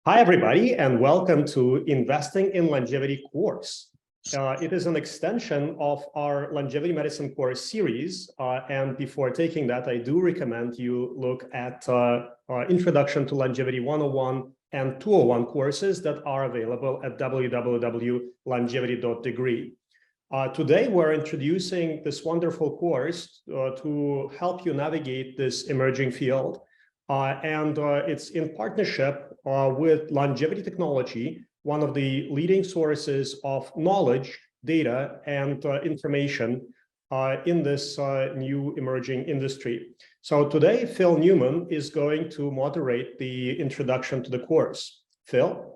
Hi, everybody, and welcome to Investing in Longevity course. It is an extension of our longevity medicine course series. And before taking that, I do recommend you look at our Introduction to Longevity 101 and 201 courses that are available at www.longevity.degree. Today, we're introducing this wonderful course to help you navigate this emerging field. It's in partnership with Longevity.Technology, one of the leading sources of knowledge, data, and information in this new emerging industry. So today, Phil Newman is going to moderate the introduction to the course. Phil?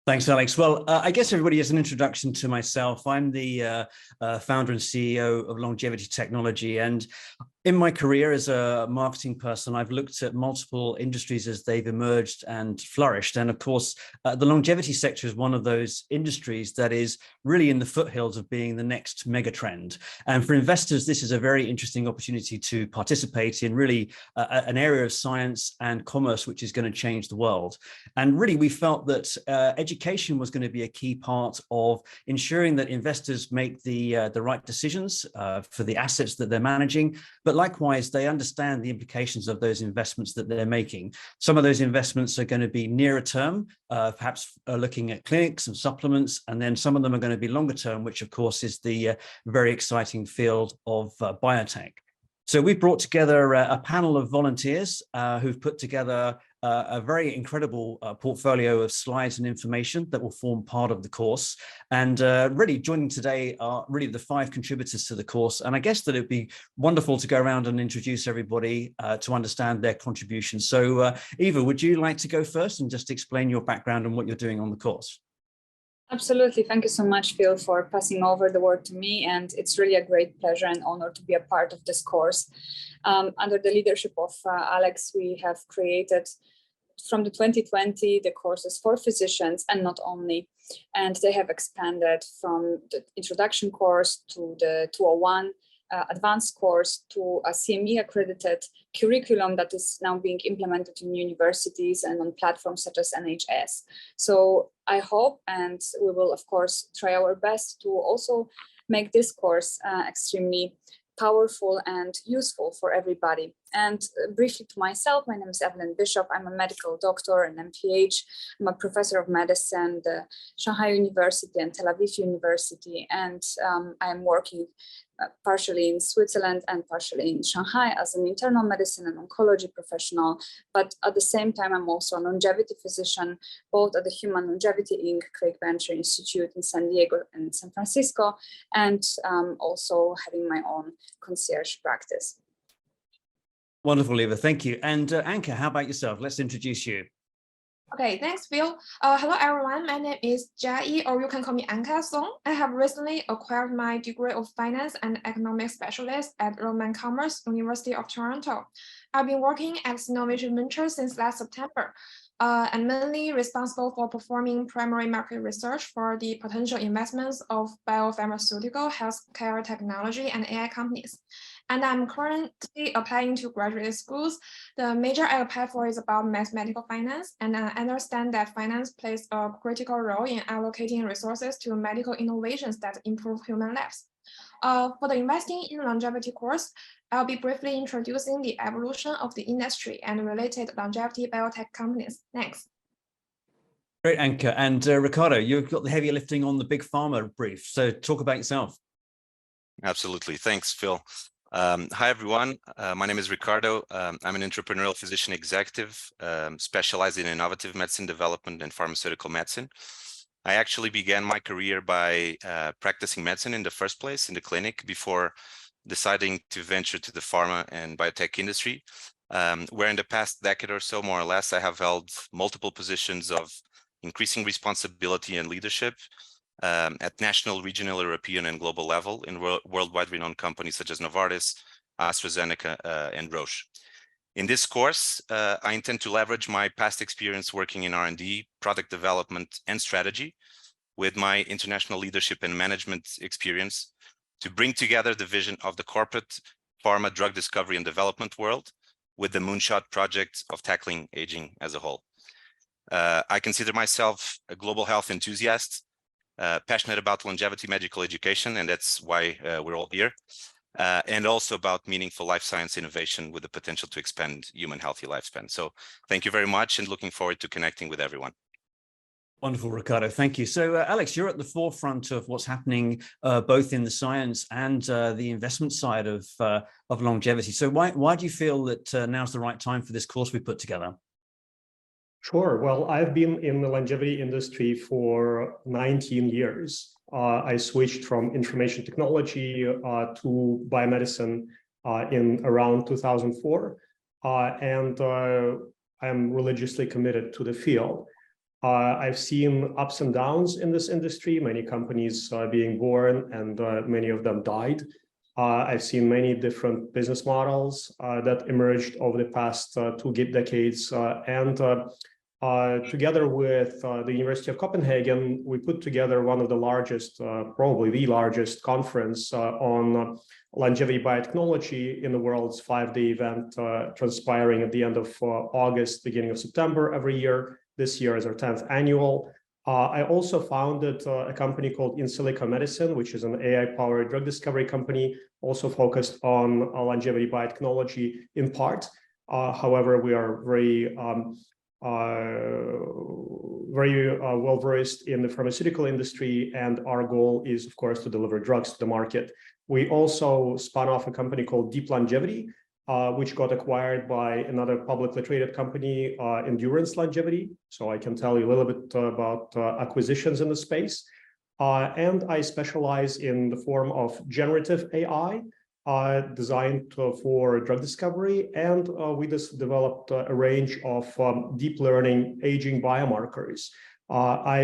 Thanks, Alex. Well, I guess everybody has an introduction to myself. I'm the founder and CEO of Longevity.Technology, and in my career as a marketing person, I've looked at multiple industries as they've emerged and flourished. And of course, the longevity sector is one of those industries that is really in the foothills of being the next mega trend. And for investors, this is a very interesting opportunity to participate in really an area of science and commerce which is going to change the world. And really, we felt that education was going to be a key part of ensuring that investors make the right decisions for the assets that they're managing, but likewise, they understand the implications of those investments that they're making. Some of those investments are going to be nearer term, perhaps looking at clinics and supplements, and then some of them are going to be longer term, which of course is the very exciting field of biotech. So we've brought together a panel of volunteers who've put together a very incredible portfolio of slides and information that will form part of the course. And really joining today are really the 5 contributors to the course. And I guess that it'd be wonderful to go around and introduce everybody to understand their contribution. So Eva, would you like to go first and just explain your background and what you're doing on the course? Absolutely. Thank you so much, Phil, for passing over the word to me. And it's really a great pleasure and honor to be a part of this course. Under the leadership of Alex, we have created from the 2020 the courses for physicians and not only. And they have expanded from the introduction course to the 201 advanced course to a CME accredited curriculum that is now being implemented in universities and on platforms such as NHS. So I hope, and we will of course try our best to also make this course extremely powerful and useful for everybody. And briefly to myself, my name is Evelyn Bishop. I'm a medical doctor and MPH. I'm a professor of medicine at the Shanghai University and Tel Aviv University. And I'm working partially in Switzerland and partially in Shanghai as an internal medicine and oncology professional. But at the same time, I'm also a longevity physician, both at the Human Longevity Inc. Craig Venture Institute in San Diego and San Francisco, and also having my own concierge practice. Wonderful, Eva. Thank you. And Anka, how about yourself? Let's introduce you. Okay, thanks, Phil. Hello, everyone. My name is Jia, or you can call me Anka Song. I have recently acquired my degree of Finance and Economics Specialist at Roman Commerce, University of Toronto. I've been working at Innovation Ventures since last September. And mainly responsible for performing primary market research for the potential investments of biopharmaceutical, healthcare technology, and AI companies. And I'm currently applying to graduate schools. The major I apply for is about mathematical finance, and I understand that finance plays a critical role in allocating resources to medical innovations that improve human lives. For the Investing in Longevity course, I'll be briefly introducing the evolution of the industry and related longevity biotech companies. Next. Great, Anka. And Ricardo, you've got the heavy lifting on the big pharma brief. So talk about yourself. Absolutely. Thanks, Phil. Hi, everyone. My name is Ricardo. I'm an entrepreneurial physician executive specialized in innovative medicine development and pharmaceutical medicine. I actually began my career by practicing medicine in the first place in the clinic before deciding to venture to the pharma and biotech industry, where in the past decade or so, more or less, I have held multiple positions of increasing responsibility and leadership at national, regional, European, and global level in worldwide renowned companies such as Novartis, AstraZeneca, and Roche. In this course, I intend to leverage my past experience working in R&D, product development, and strategy with my international leadership and management experience to bring together the vision of the corporate pharma drug discovery and development world with the moonshot project of tackling aging as a whole. I consider myself a global health enthusiast, passionate about longevity medical education, and that's why we're all here, and also about meaningful life science innovation with the potential to expand human healthy lifespan. So thank you very much, and looking forward to connecting with everyone. Wonderful, Ricardo. Thank you. So, Alex, you're at the forefront of what's happening both in the science and the investment side of longevity. So why do you feel that now's the right time for this course we put together? Sure. Well, I've been in the longevity industry for 19 years. I switched from information technology to biomedicine in around 2004, and I'm religiously committed to the field. I've seen ups and downs in this industry, many companies being born, and many of them died. I've seen many different business models that emerged over the past 2 decades, and together with the University of Copenhagen, we put together one of the largest, probably the largest conference on longevity biotechnology in the world's 5-day event, transpiring at the end of August, beginning of September every year. This year is our 10th annual. I also founded a company called In Silico Medicine, which is an AI-powered drug discovery company, also focused on longevity biotechnology in part. However, we are very well versed in the pharmaceutical industry, and our goal is, of course, to deliver drugs to the market. We also spun off a company called Deep Longevity, which got acquired by another publicly traded company, Endurance Longevity. So I can tell you a little bit about acquisitions in the space. And I specialize in the form of generative AI, designed for drug discovery. And we just developed a range of deep learning aging biomarkers. I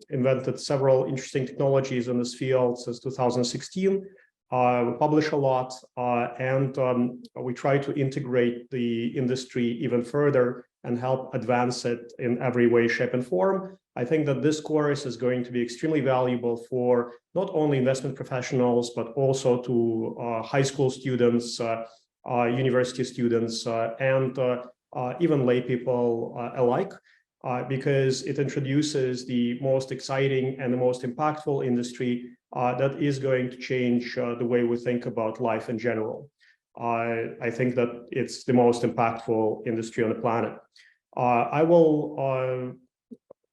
invented several interesting technologies in this field since 2016. We publish a lot, and we try to integrate the industry even further and help advance it in every way, shape, and form. I think that this course is going to be extremely valuable for not only investment professionals, but also to high school students, university students, and even lay people alike, because it introduces the most exciting and the most impactful industry that is going to change the way we think about life in general. I think that it's the most impactful industry on the planet. I will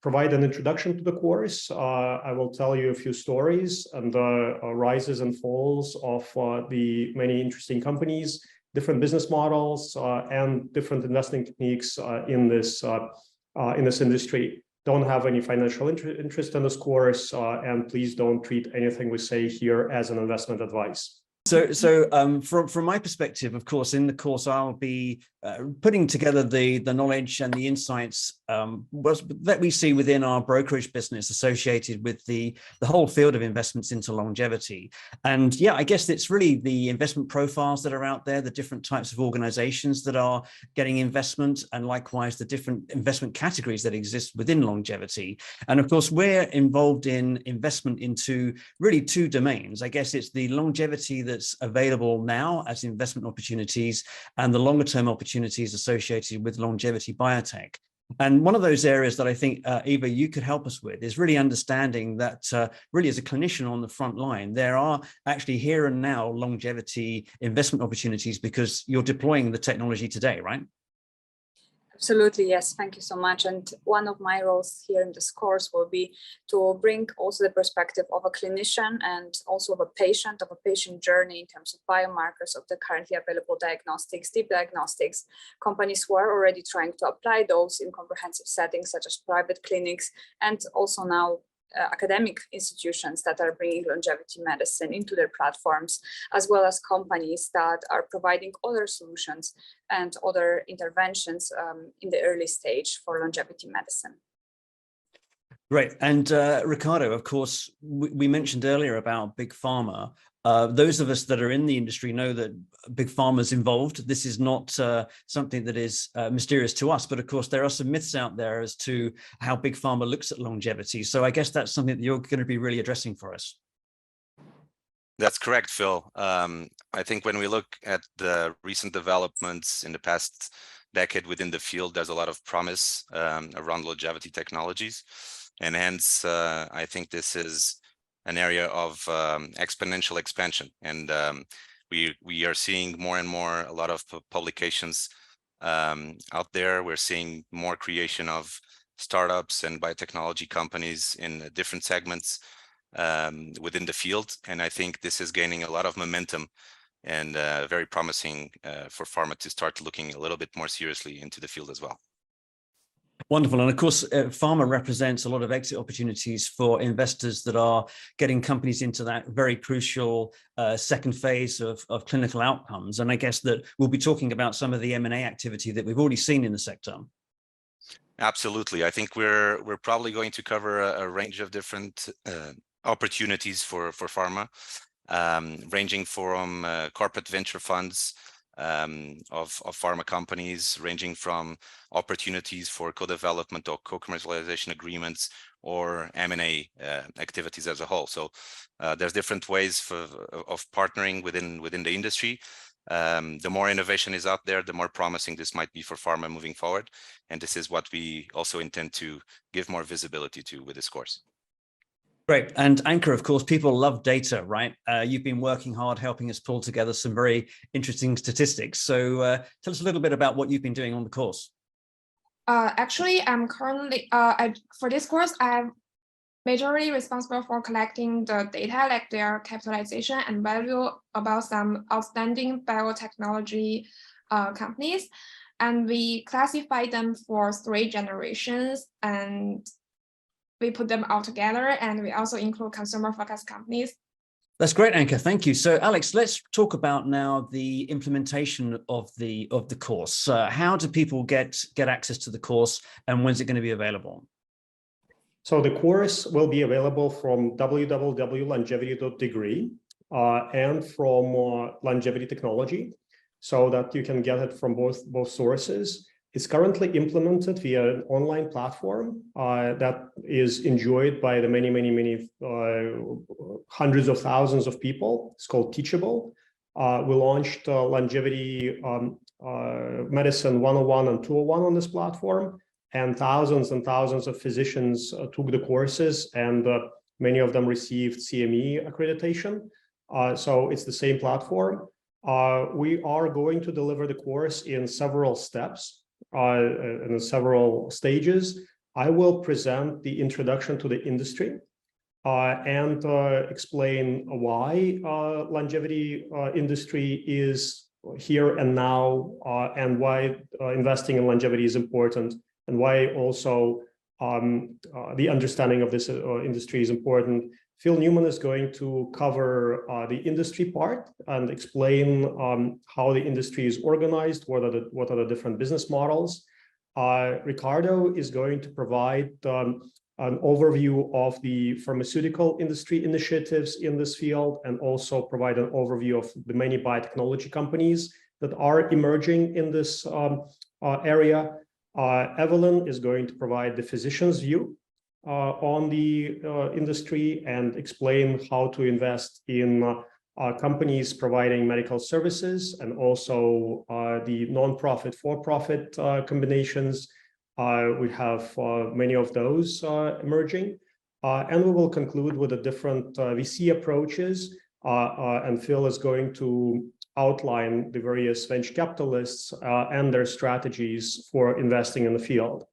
provide an introduction to the course. I will tell you a few stories and the rises and falls of the many interesting companies, different business models, and different investing techniques in this industry. Don't have any financial interest in this course, and please don't treat anything we say here as an investment advice. So from my perspective, of course, in the course, I'll be putting together the knowledge and the insights that we see within our brokerage business associated with the whole field of investments into longevity. And yeah, I guess it's really the investment profiles that are out there, the different types of organizations that are getting investment, and likewise the different investment categories that exist within longevity. And of course, we're involved in investment into really 2 domains. I guess it's the longevity that's available now as investment opportunities and the longer term opportunities associated with longevity biotech. And one of those areas that I think, Eva, you could help us with is really understanding that really as a clinician on the front line, there are actually here and now longevity investment opportunities because you're deploying the technology today, right? Absolutely, yes. Thank you so much. And one of my roles here in this course will be to bring also the perspective of a clinician and also of a patient journey in terms of biomarkers of the currently available diagnostics, deep diagnostics, companies who are already trying to apply those in comprehensive settings such as private clinics, and also now academic institutions that are bringing longevity medicine into their platforms, as well as companies that are providing other solutions and other interventions in the early stage for longevity medicine. Great. And Ricardo, of course, we mentioned earlier about big pharma. Those of us that are in the industry know that big pharma is involved. This is not something that is mysterious to us, but of course, there are some myths out there as to how big pharma looks at longevity. So I guess that's something that you're going to be really addressing for us. That's correct, Phil. I think when we look at the recent developments in the past decade within the field. There's a lot of promise around longevity technologies. And hence, I think this is an area of exponential expansion. And we are seeing more and more, a lot of publications out there. We're seeing more creation of startups and biotechnology companies in different segments within the field. And I think this is gaining a lot of momentum and very promising for pharma to start looking a little bit more seriously into the field as well. Wonderful. And of course, pharma represents a lot of exit opportunities for investors that are getting companies into that very crucial second phase of clinical outcomes. And I guess that we'll be talking about some of the M&A activity that we've already seen in the sector. Absolutely. I think we're probably going to cover a range of different opportunities for pharma, ranging from corporate venture funds, of pharma companies, ranging from opportunities for co-development or co-commercialization agreements or M&A activities as a whole. So there's different ways of partnering within the industry. The more innovation is out there, the more promising this might be for pharma moving forward. And this is what we also intend to give more visibility to with this course. Great. And Anka, of course, people love data, right? You've been working hard helping us pull together some very interesting statistics. So tell us a little bit about what you've been doing on the course. Actually, I'm currently, for this course, I'm majorly responsible for collecting the data, like their capitalization and value about some outstanding biotechnology companies. And we classify them for 3 generations, and we put them all together, and we also include consumer-focused companies. That's great, Anka. Thank you. So, Alex, let's talk about now the implementation of the course. How do people get access to the course, and when's it going to be available? So the course will be available from www.longevity.degree and from Longevity.Technology, so that you can get it from both sources. It's currently implemented via an online platform that is enjoyed by the many hundreds of thousands of people. It's called Teachable. We launched Longevity Medicine 101 and 201 on this platform, and thousands of physicians took the courses, and many of them received CME accreditation. So it's the same platform. We are going to deliver the course in several steps. In several stages. I will present the introduction to the industry and explain why longevity industry is here and now, and why investing in longevity is important, and why also the understanding of this industry is important. Phil Newman is going to cover the industry part and explain how the industry is organized, what are the different business models. Ricardo is going to provide an overview of the pharmaceutical industry initiatives in this field, and also provide an overview of the many biotechnology companies that are emerging in this area. Evelyn is going to provide the physician's view on the industry and explain how to invest in companies providing medical services, and also the non-profit for-profit combinations. We have many of those emerging, and we will conclude with the different VC approaches, and Phil is going to outline the various venture capitalists and their strategies for investing in the field.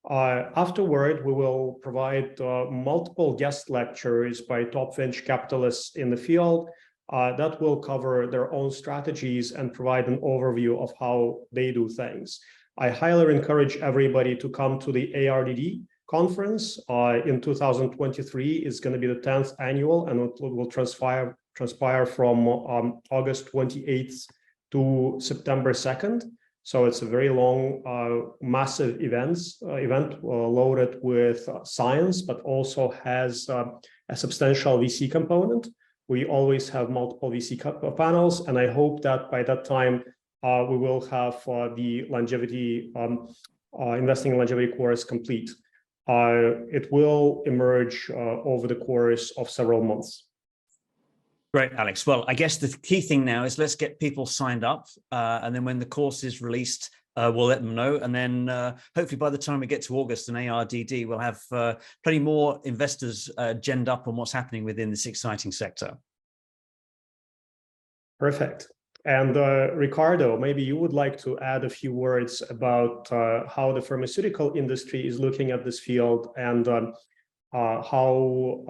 Afterward, we will provide multiple guest lectures by top venture capitalists in the field that will cover their own strategies and provide an overview of how they do things. I highly encourage everybody to come to the ARDD conference in 2023. It's going to be the 10th annual, and it will transpire from August 28th to September 2nd. So it's a very long, massive event loaded with science, but also has a substantial VC component. We always have multiple VC panels, and I hope that by that time we will have the longevity investing in longevity course complete. It will emerge over the course of several months. Great, Alex. Well, I guess the key thing now is let's get people signed up, and then when the course is released, we'll let them know. And then hopefully by the time we get to August and ARDD, we'll have plenty more investors genned up on what's happening within this exciting sector. Perfect. And Ricardo, maybe you would like to add a few words about how the pharmaceutical industry is looking at this field, and how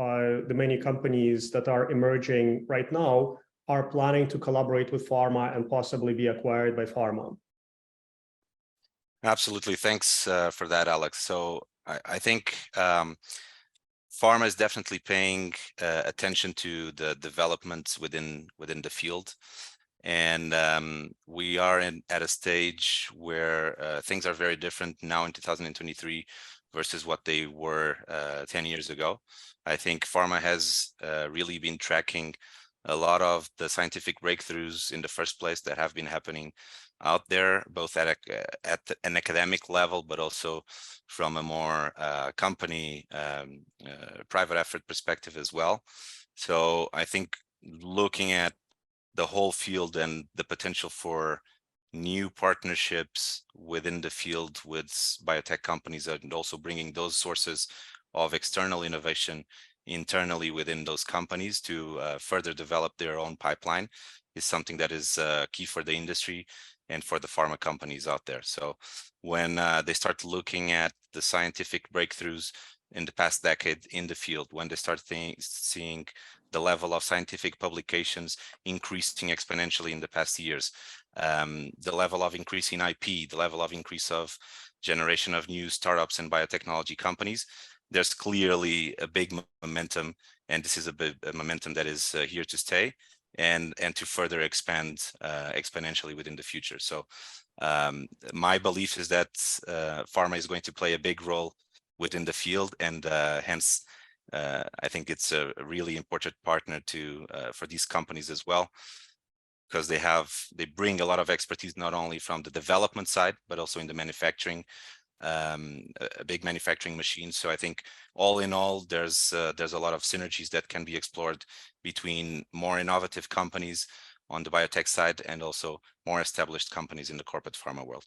the many companies that are emerging right now are planning to collaborate with pharma and possibly be acquired by pharma. Absolutely. Thanks for that, Alex. So I think pharma is definitely paying attention to the developments within the field. And we are at a stage where things are very different now in 2023 versus what they were 10 years ago. I think pharma has really been tracking a lot of the scientific breakthroughs in the first place that have been happening out there, both at an academic level, but also from a more company private effort perspective as well. So I think looking at the whole field and the potential for new partnerships within the field with biotech companies, and also bringing those sources of external innovation internally within those companies to further develop their own pipeline, is something that is key for the industry and for the pharma companies out there. So when they start looking at the scientific breakthroughs in the past decade in the field, when they start seeing the level of scientific publications increasing exponentially in the past years, the level of increase in IP, the level of increase of generation of new startups and biotechnology companies, there's clearly a big momentum, and this is a momentum that is here to stay and to further expand exponentially within the future. So my belief is that pharma is going to play a big role within the field, and hence I think it's a really important partner for these companies as well, because they bring a lot of expertise, not only from the development side, but also in the manufacturing, a big manufacturing machine. So I think all in all, there's a lot of synergies that can be explored between more innovative companies on the biotech side and also more established companies in the corporate pharma world.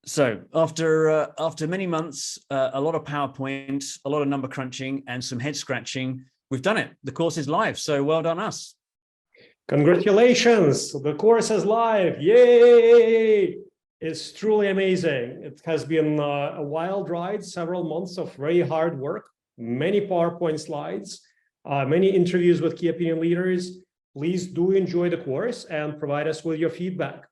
So after many months, a lot of PowerPoint, a lot of number crunching, and some head scratching, we've done it. The course is live. So well done us. Congratulations, the course is live. Yay! It's truly amazing. It has been a wild ride, several months of very hard work, many PowerPoint slides, many interviews with key opinion leaders. Please do enjoy the course and provide us with your feedback.